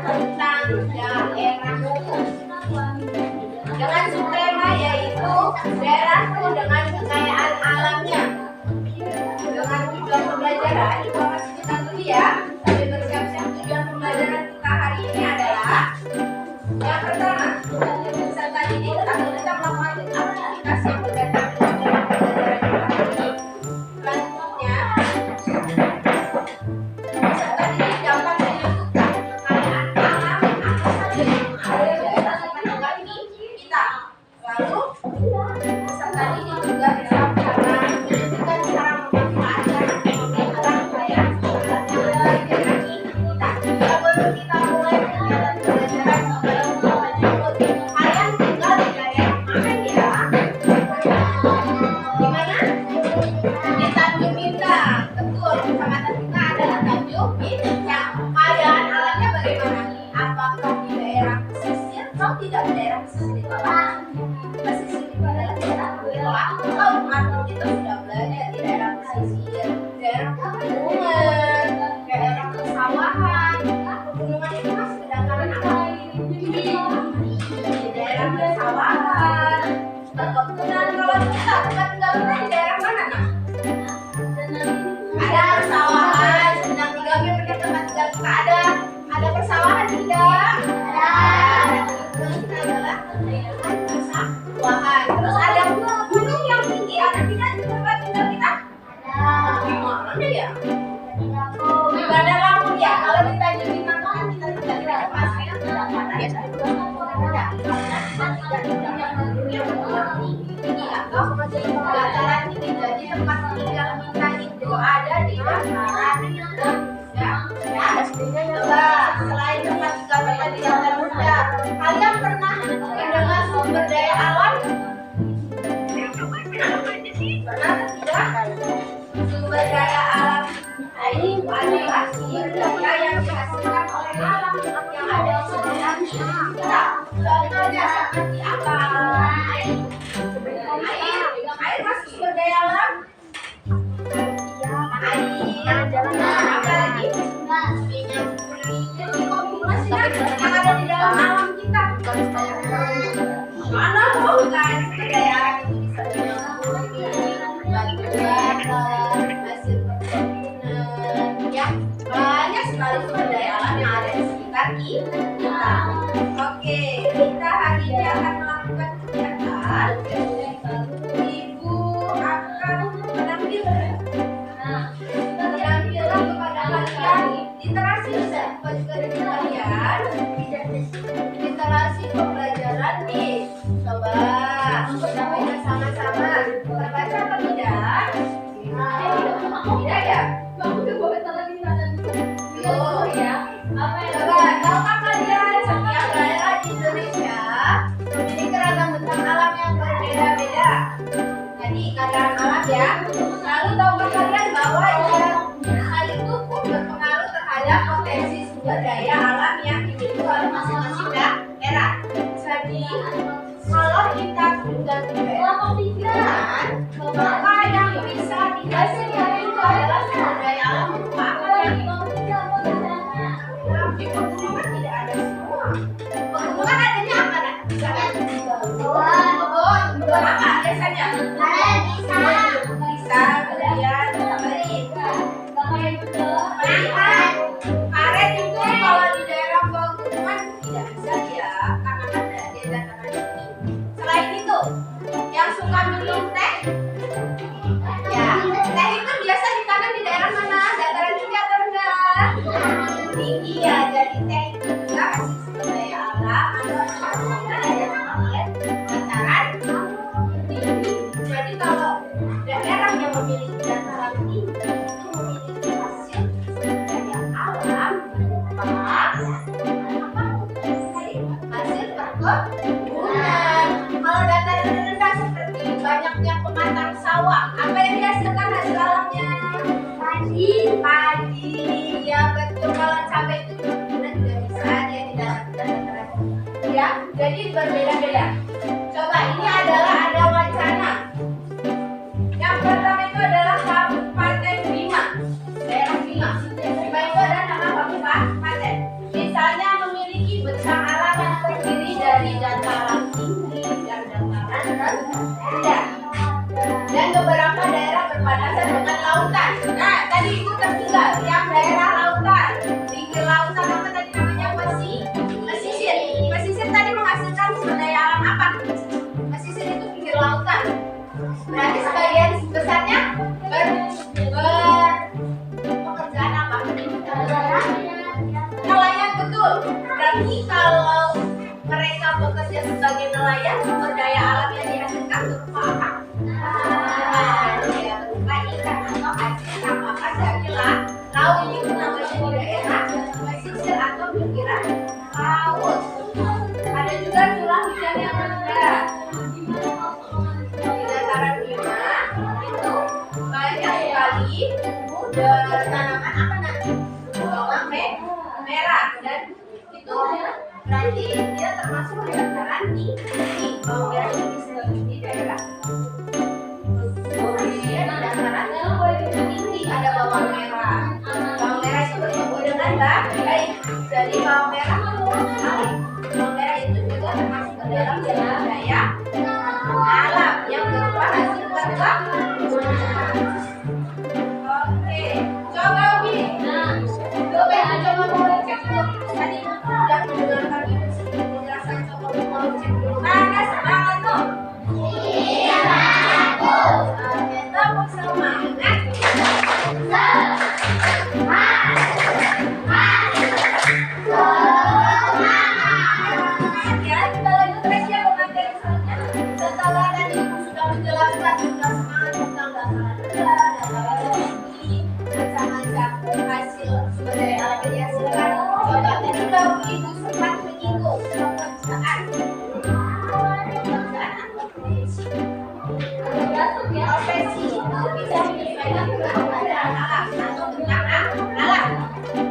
tentang daerah dengan subtema yaitu daerahku dengan kekayaan alamnya. Dengan tujuan pembelajaran, kita masih kita dulu ya. Sambil bersiap-siap, tujuan pembelajaran kita hari ini adalah yang pertama, peserta didik akan kita melakukan aktivitas yang berkaitan dengan pembelajaran kita. Selanjutnya, peserta didik dapat menentukan kekayaan alam apa saja yang ada di daerah tempat tinggal kita. Lalu, peserta didik juga bisa menentukan cara memanfaatkan pemeliharaan kekayaan alam yang ada di daerah kita. Sebelum kita mulai kegiatan pembelajaran, kalian tinggal di daerah mana ya? Di mana? Di Tanjung Bintang. Betul, kecamatan kita adalah Tanjung Bintang. Keadaan alamnya bagaimana? Apakah di daerah pesisir atau tidak di daerah pesisir? Pesisir itu adalah daerah wilayah. Atau kita sudah belajar di daerah pesisir, daerah pegunungan, daerah persawahan. Pegunungan itu masih kedangkalan apa? Di daerah persawahan, perkebunan. Kalau kita tempat tinggal kita di daerah mana nak? Ada persawahan, sedang 3B punya tempat tinggal kita ada persawahan tidak? Ada. Terus kita adalah daerah persawahan. Terus ada gunung yang tinggi, ada tidak di tempat tinggal kita? Ada. Di mana ya? Di Bandar Lampung ya. Kalau di Tanjung Bintang kan kita tinggal di daerah pasir, tidak mana ya? Tinggi atau dataran tinggi. Jadi tempat tinggal kita itu ada di dataran rendah. Coba selain tempat tinggal kita di dataran rendah, kalian pernah mendengar sumber daya alam? Pernah tidak? Sumber daya alam ini adalah sumber daya yang dihasilkan oleh alam yang ada di sekitar kita. Contohnya seperti apa? Air masuk sumber daya alam. Air, apa lagi? Minyak bumi, masih yang ada di dalam alam kita. Mana bukan sumber daya alam itu bisa batu bara, hasil perkebunan, ya banyak sekali sumber daya alam yang ada di sekitar kita. Oke, kita hari ini akan melakukan kegiatan. Ibu akan menampilkan kepada kalian literasi juga dari kalian literasi pembelajaran nih. Coba kita baca sama-sama. Terbaca apa tidak? Tidak ya? Oh ya. Coba tahukah kalian setiap daerah di Indonesia memiliki ragam bentang alam yang berbeda-beda. Jadi keadaan alam ya. Lalu tahukah kalian bahwa hal itu pun berpengaruh terhadap potensi sumber daya alam yang dimiliki oleh masing-masing daerah. Jadi kalau kita tunggal-tunggal, maka yang bisa dihasilkan itu adalah sumber daya alam berupa apa? Di pegunungan tidak ada semua. Pegunungan adanya apa? Kebun apa biasanya? Bisa kemudian karet itu kalau di daerah pegunungan tidak bisa ya, karena ada di dataran tinggi. Selain itu, yang suka minum teh, ya teh itu biasa ditanam di daerah mana? Dataran tinggi atau rendah? Tinggi ya, jadi teh itu juga masih sumber daya alam atau daya oleh dataran tinggi. Jadi kalau daerah yang memiliki dataran tinggi itu memiliki hasil sumber daya alam berupa hasil perkebunan. Kalau dataran rendah seperti banyaknya pematang sawah, apa yang dihasilkan hasil alamnya? Padi, ya betul. Kalau cabai itu juga bisa dia tidak dataran ya. Jadi berbeda-beda. Coba ini ada wacana. Yang pertama itu adalah Kabupaten Bima, daerah Bima. Bima itu ada nama kabupaten. Misalnya lagi kalau mereka bekerja sebagai nelayan, sumber daya alam yang dihasilkan berupa apa? Ya, berupa ikan atau hasil tangkapan dari laut. Itu namanya di daerah pesisir atau pinggiran laut. Ada juga curah hujan yang rendah. Di dataran 5 itu banyak sekali tumbuh tanaman apa nanti? Bawang merah, dan itu berarti dia termasuk di dataran tinggi. Bawang merah itu bisa di daerah di dataran tinggi ada bawang merah. Bawang merah itu bertumbuh dengan baik. Jadi bawang merah itu juga termasuk ke dalam daya alam yang berupa hasil perkebunan. Oke, coba Ubi. Coba mau cek dulu. Tadi udah mendengarkan ibu sedikit penjelasan, coba mau cek dulu. Ada semangat tuh? Iya, bagus. Oke, tepuk semangat. Ya, kita lanjut lagi ya ke materi selanjutnya. Setelah tadi ibu sudah menjelaskan sudah semangat tentang dataran rendah, dataran tinggi, macam-macam hasil sumber daya alam yang dihasilkan. Coba tadi udah ibu sempat menyinggung pekerjaan atau profesi. Profesi itu bisa menyesuaikan keadaan alam atau tentang alam.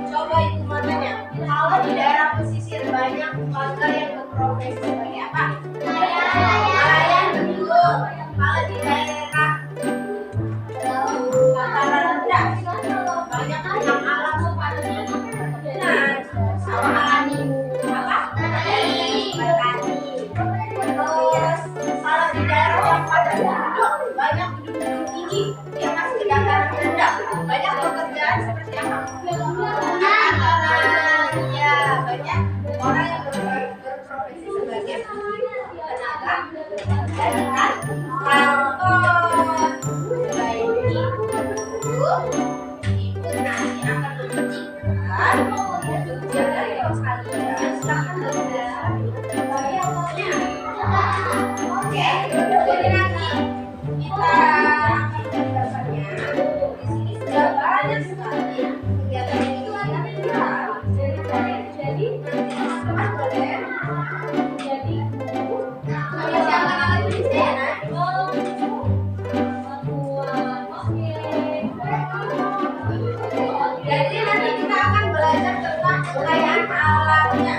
Coba ibu mau tanya, kalau di daerah pesisir banyak warga yang berprofesi sebagai apa? Nelayan, betul. Kalau di daerah dataran rendah banyak tentang alam seperti sawah alami, apa? Petani. Terus kalau di daerah yang padat penduduk banyak gedung-gedung tinggi yang masih di dataran rendah, banyak pekerjaan seperti apa? Ya, banyak orang yang berprofesi sebagai tenaga jaringan kantor. Selain itu, ibu nanti akan memberikan ujian dari kalian. Silahkan belajar. Oke, jadi nanti kita akan belajarnya. Di sini sudah banyak sekali kegiatan yang kita lakukan. Jadi teman-teman boleh jadi guru. Kami siapkan alat tulis ya. Jadi nanti kita akan belajar tentang kekayaan alamnya.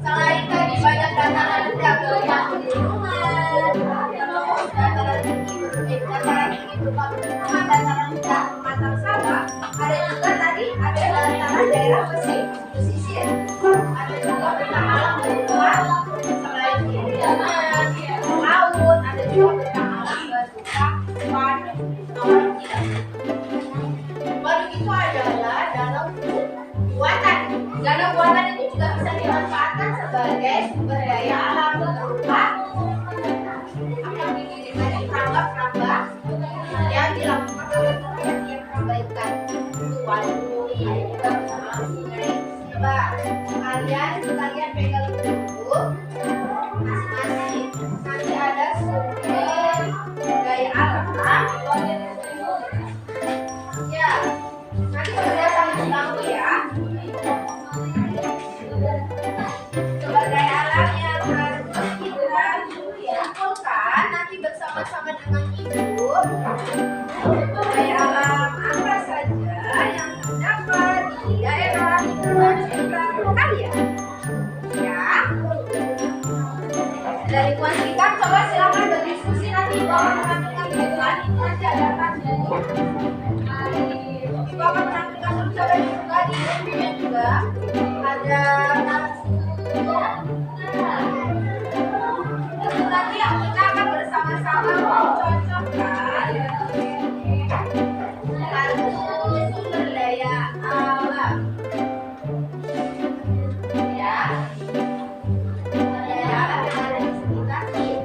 Selain tadi banyak dataran rendah berupa pegunungan, terus dataran tinggi berupa pegunungan, dataran rendah mata sawah. Ada juga tadi ada dataran daerah pesisir. Ada juga tentang alam berupa selain pegunungan, laut, ada juga tentang alam berupa waduk. Waduk itu adalah danau buatan. Danau buatan itu juga bisa dimanfaatkan sebagai sumber daya alam berupa perambah yang dilakukan oleh yang perbaikan untuk waduk. Ada juga bersama sungai. Coba kalian pegang dulu masing-masing. Nanti ada sumber daya alam. Ya, nanti bekerja sambil bangku ya. Sumber daya alam yang harus kita kumpulkan nanti bersama-sama dengan ibu. Sumber daya alam apa saja yang terdapat di daerah lingkungan sekitar kalian? Ya. Dari lingkungan sekitar, coba silakan berdiskusi nanti bahwa menampilkan tulisan itu nanti ada kartu. Ibu akan menampilkan tulisan juga di YouTube juga ada itu nanti kita akan bersama-sama mencocokkan kartu sumber daya alam. Ya. Sumber daya alam yang ada di sekitar kita.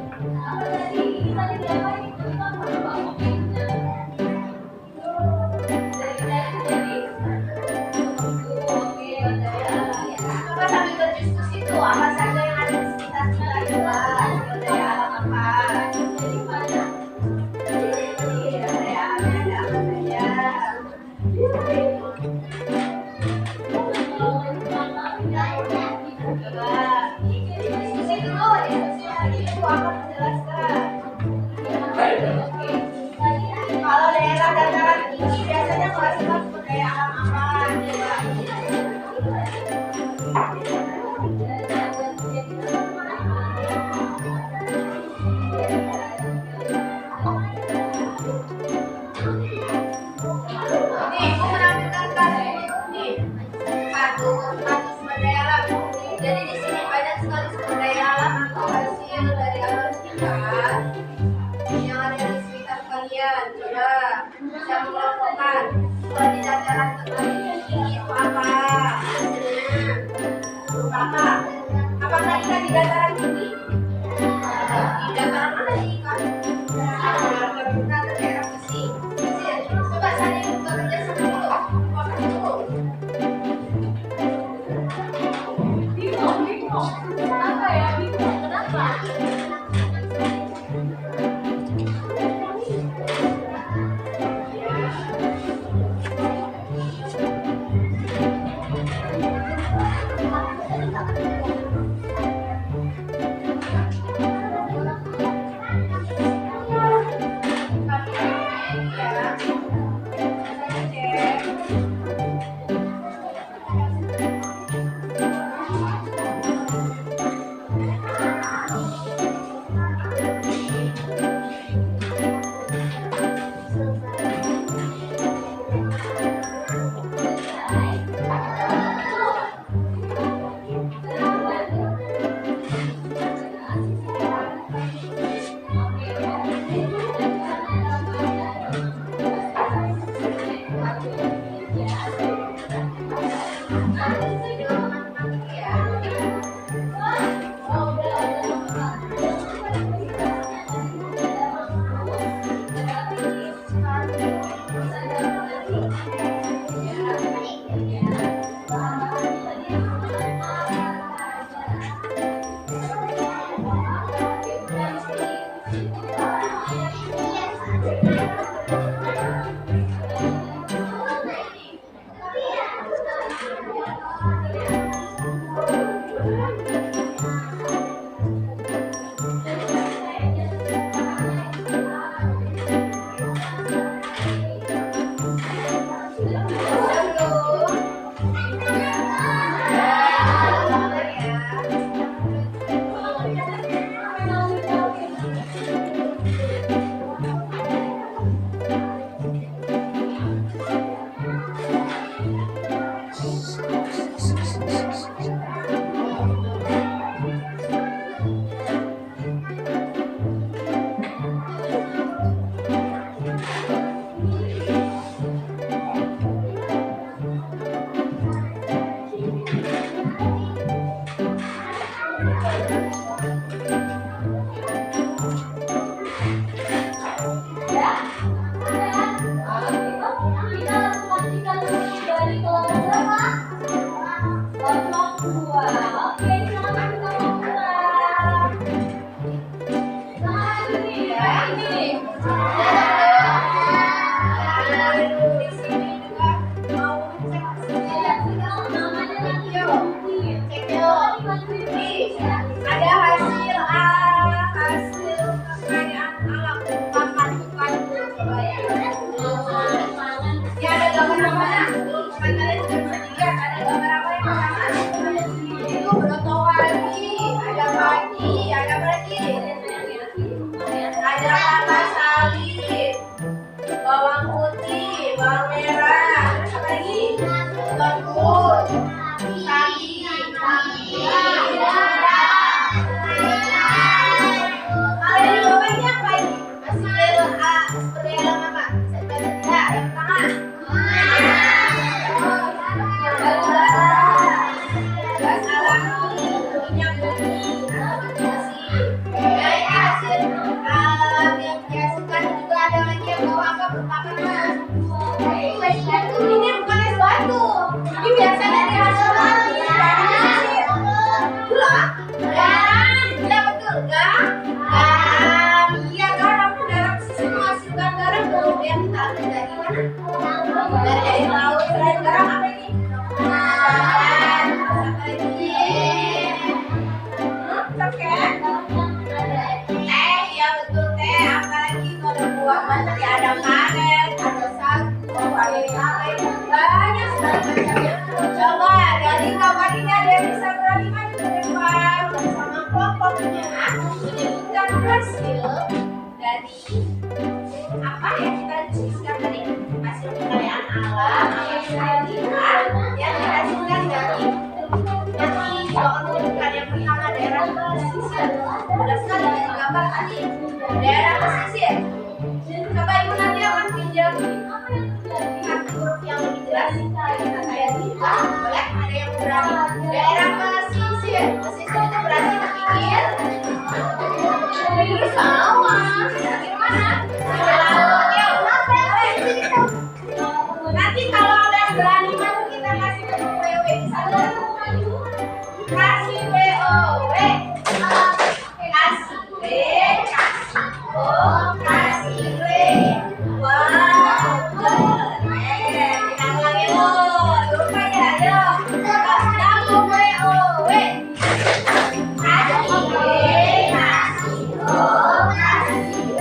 pesisir. Coba ibu nanti akan pinjam lihat huruf yang lebih jelas. Saya tidak boleh ada yang berani. Daerah pesisir. Pesisir itu berarti pinggir. Pinggir sawah. Gimana? Nanti kalau ada yang berani maju kita kasih WOW. Bisa maju. Kasih WOW. Kasih W. Kasih O. Kasih W. Wow, keren. Kita ulangi loh. Lupa ya, ayo. Kamu WOW. Kasih W. Kasih O. Kasih W.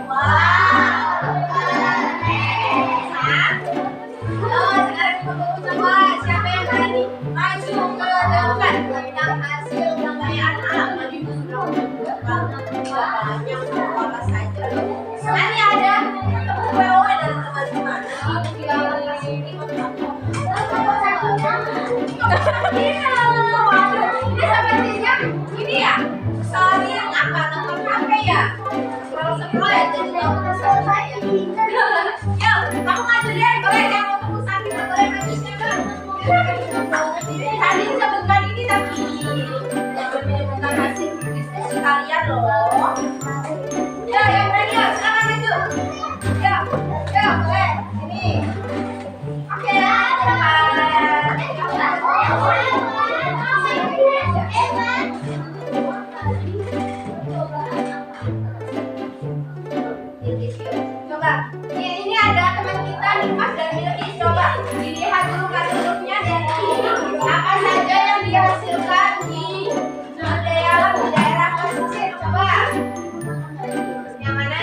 Wow, keren. Sekarang kita coba siapa yang berani maju ke depan tentang hasil pengayaan alam. Tadi sudah banyak apa saja. Nanti ada WOW dari teman-teman. Ini sepertinya ini ya. Soalnya yang apa nonton HP ya. Scroll ya jadi kamu selesai ya. Yuk, kamu maju deh. Boleh yang mau tunggu sambil boleh maju siapa? Tadi sebutkan ini tapi bukan hasil diskusi kalian loh. Ya, yang berani ya, silakan maju. Ya, ya, boleh. Ini. Oke, coba. Ini ada teman kita Dimas dan Milky. Coba dilihat dulu hurufnya dan apa saja yang dihasilkan di daerah pesisir. Coba yang mana?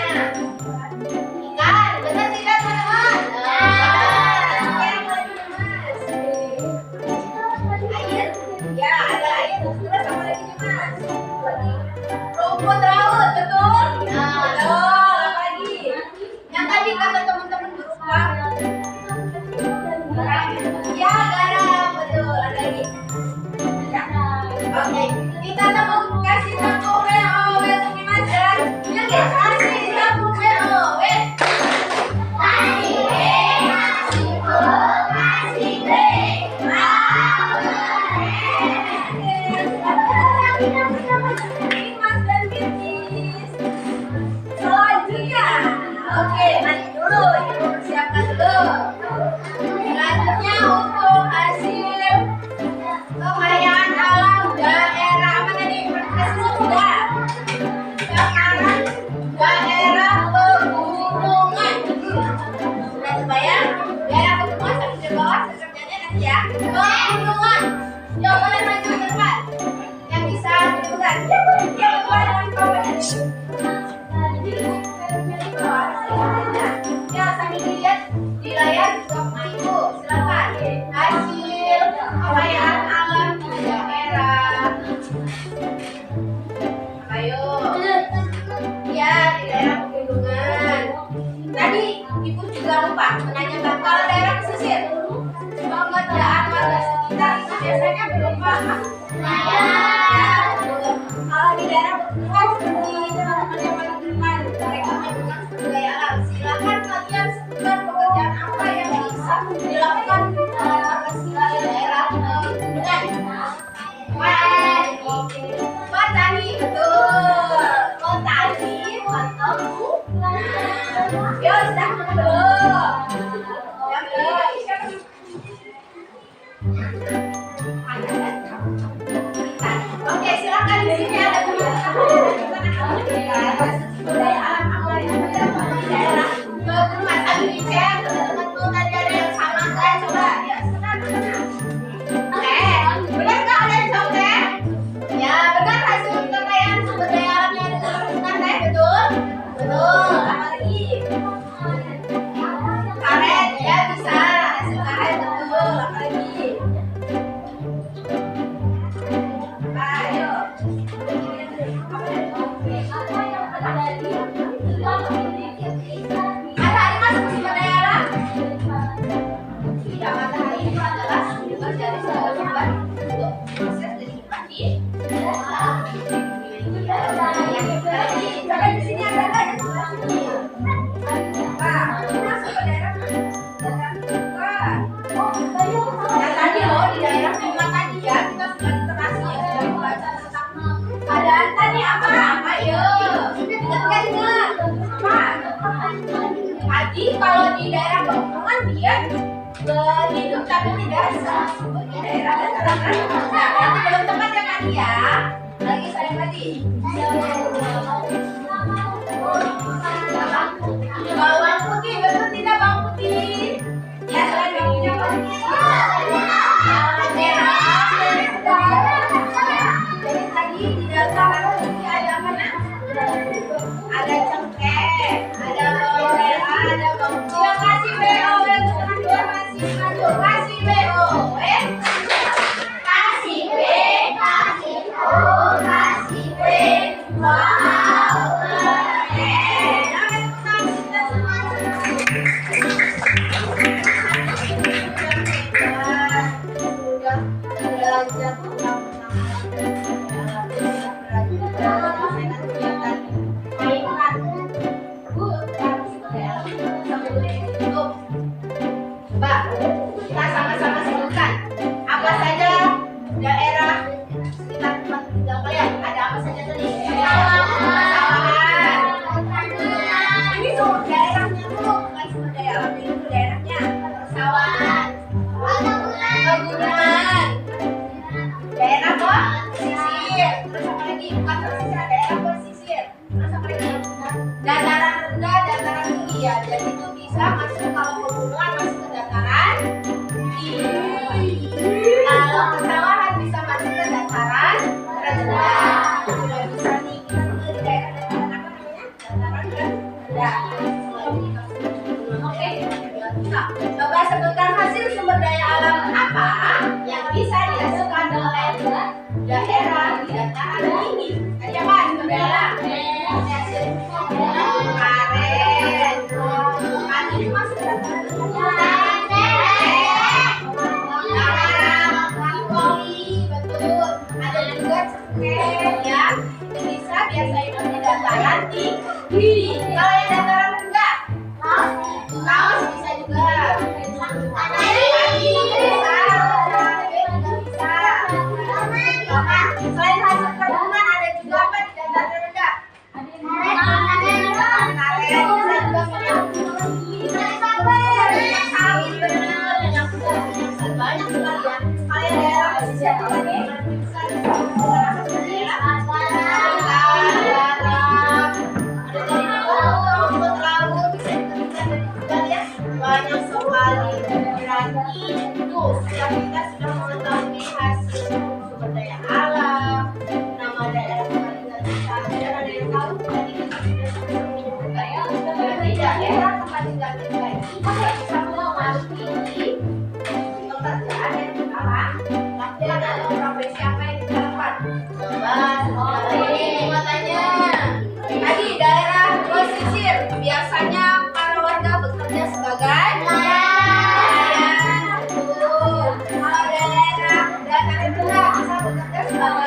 Ikan, benar tidak teman-teman? Air, ya ada air. Terus apa lagi Dimas? Rumput laut, betul? Betul. Apa lagi? Yang tadi kata teman-teman berupa ya garam, betul. Ada lagi? Ya. Oke, kita mau kasih tahu WOW untuk Dimas dan Milky. Kasih tahu WOW. Kasih W, kasih O, kasih W. Dimas dan Milky. Selanjutnya, oke, mandi dulu. Ibu persiapkan dulu. Selanjutnya untuk hasil pengayaan alam daerah apa tadi? Pesisir sudah. Sekarang daerah pegunungan. Sudah kebayang? Daerah pegunungan sampai di bawah sekerjanya nanti ya. Pegunungan. Yuk, boleh maju ke depan. Yang bisa duluan. Ya, duluan dengan kawan. Ya, sambil dilihat di layar juga sama ibu. Silakan. Hasil pengayaan alam di daerah. Ayo. Ya, di daerah pegunungan. Tadi ibu juga lupa menanyakan kalau daerah pesisir. Pekerjaan warga sekitar itu biasanya berupa kalau di daerah pegunungan seperti teman-teman yang paling depan mereka melakukan sumber daya alam. Silakan kalian sebutkan pekerjaan apa yang bisa dilakukan oleh warga sekitar daerah pegunungan. Petani, betul. Petani atau yuk, sudah belum? Yang belum. Oke, silakan di sini ada teman-teman budaya alam apa yang dapat di daerah pegunungan. Sambil dicek teman-teman tuh tadi ada yang sama nggak? Coba ya, benar. Benar nggak ada yang contek? Ya, benar hasil kekayaan sumber daya alam yang ada dalam pegunungan teh, betul? Betul. Apa lagi? Karet, ya bisa. Hasil karet, betul. Apa lagi? Ayo. Matahari masuk sumber daya alam? Tidak, matahari itu adalah sumber dari segala sumber untuk proses dari hidup di. Coba di sini ada kalau di daerah pegunungan dia hidup tapi tidak seperti daerah dataran rendah. Nah, berarti belum tepat ya Kak ya. Lagi saya tadi. Bawang putih, betul tidak bawang putih? Ya, selain bawangnya putih. Jadi tadi di dataran tinggi ada mana? Ada cengkeh, ada bawang merah, ada bawang putih. Kasih BO, kasih BO, kasih B, kasih O, kasih B, wow, Coba kita sama-sama sebutkan apa saja daerah sekitar tempat tinggal kalian. Ada apa saja tadi? Pesawahan. Ini semua daerahnya dulu, bukan semua daerahnya dulu, daerahnya. Pesawahan, pegunungan, daerah pesisir. Terus apa lagi? Bukan pesisir, daerah pesisir. Terus apa lagi? Dataran rendah, dataran tinggi ya. Jadi itu bisa masuk kalau pegunungan masuk ke dataran tinggi. Kalau pesawahan bisa masuk ke dataran rendah. Sudah bisa nih kita di daerah dataran apa namanya? Dataran rendah. Oke. Nah, coba sebutkan hasil sumber daya alam apa yang bisa dihasilkan oleh daerah di dataran tinggi. Tadi apa sumber daya alam? Karet. Karet itu masuk ke dataran rendah. Betul. Ada juga cengkeh ya. Itu bisa biasa hidup di dataran tinggi. Kalau yang dataran rendah, kaos bisa juga. Selain hasil perkebunan ada juga apa di dataran rendah? Karet bisa juga sawit benar yang banyak sekali ya. Kalian daerah pesisir apa nih? Banyak sekali berarti itu sudah kita sudah mengetahui hasil sumber daya alam, nama daerah tempat tinggal kita. Dan ada yang tahu tadi kita sudah sebutkan ya, berarti daerah tempat tinggal kita ini bisa mempengaruhi pekerjaan yang kita lakukan atau profesi apa yang kita lakukan. Coba ini matanya. Tadi daerah pesisir biasanya para warga bekerja sebagai nelayan. Kalau daerah dataran rendah bisa bekerja sebagai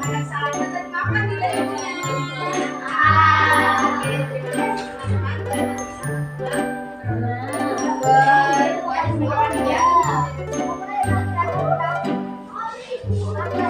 Anak saya tadi makan di dalamnya. Oke, terima kasih teman-teman. Bye.